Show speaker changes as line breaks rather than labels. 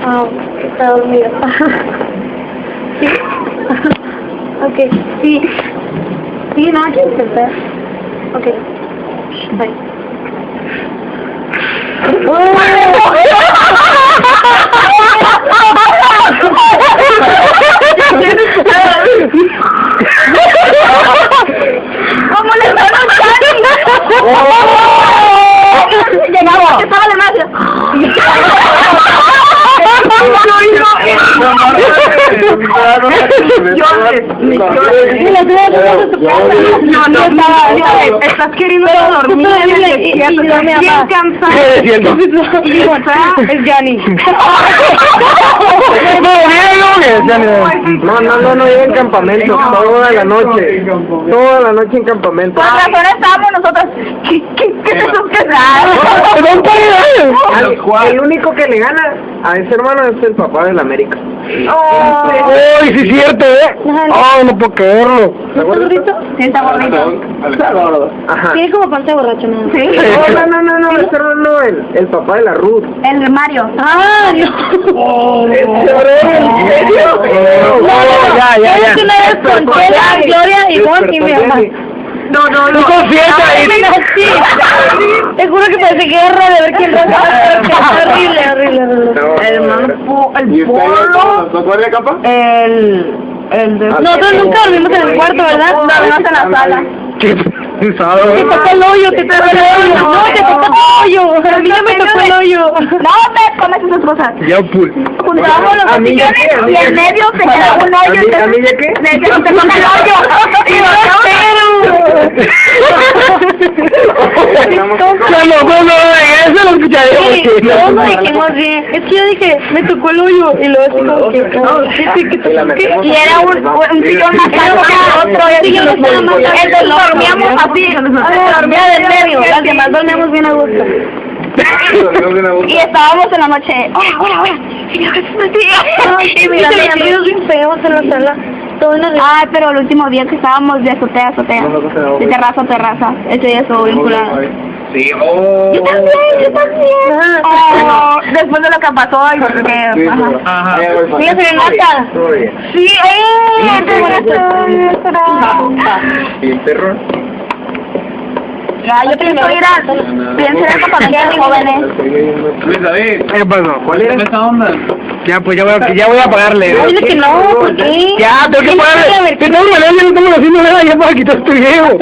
Ah, está dormido. Sí. Ok, sí. Sí, no, hay que despertar. Ok. Bye. ¿Cómo le están echando? Llegamos, que estaba de magia. Estás queriendo dormir bien cansado. Es Yanni.
No, iba en campamento, toda la noche en campamento.
Por razón estábamos nosotros. ¿Qué te
El único que le gana a ese hermano es el papá del América.
¡Ay, sí es cierto, ¡ay, no puedo creerlo!
¿Está gordito? Sí, está gordito.
Está gordo. Ajá.
Tiene como panza de borracho, ¿no? Sí.
No, ese hermano, el papá de la Ruth.
El Mario. ¡Ah, no!
¿En serio?
Ya.
Es una vez con Chela, Gloria, Ivonne y mi mamá.
¡No confiesa!
Sí. Te juro que parece guerra de ver quién roba. Horrible.
El
Polo.
¿Cuál es la capa?
El de... Nosotros nunca dormimos en el cuarto, ¿verdad? Dormimos en la sala.
¡Qué pesado!
Te tocó el hoyo, te tocó el hoyo. No, te tocó el hoyo. A mí no me tocó el hoyo. No te comes esas cosas.
Ya, pul.
Juntábamos los sillones y en medio se quedaba un hoyo.
¿A mí ya qué?
Me decía, te tocó el hoyo. Y yo,
Eso lo escucharé.
todos lo dijimos bien. Es que yo dije, me tocó el hoyo. Y luego así como que... Y era un sillón más alto que el otro. Y dormíamos así. Dormía del medio. Las demás dormíamos bien a gusto. Y estábamos en la noche. Hola. Y mira, los bien feos en la sala. Ah, pero el último día que estábamos de azotea a azotea. De terraza a terraza. Ese día estuvo vinculado.
Sí,
Yo también. Después de lo que pasó y porque... Ajá. Sí, serenata. Sí,
¿Y el perro?
Ya, yo pienso ir a el campamento de jóvenes.
Luis David.
¿Qué pasó?
¿Cuál es esa onda?
Ya, pues ya voy a pagarle.
Dile que no, ¿por qué?
Ya, tengo que pagarle. Que no, yo no estamos haciendo nada ya para quitar este video.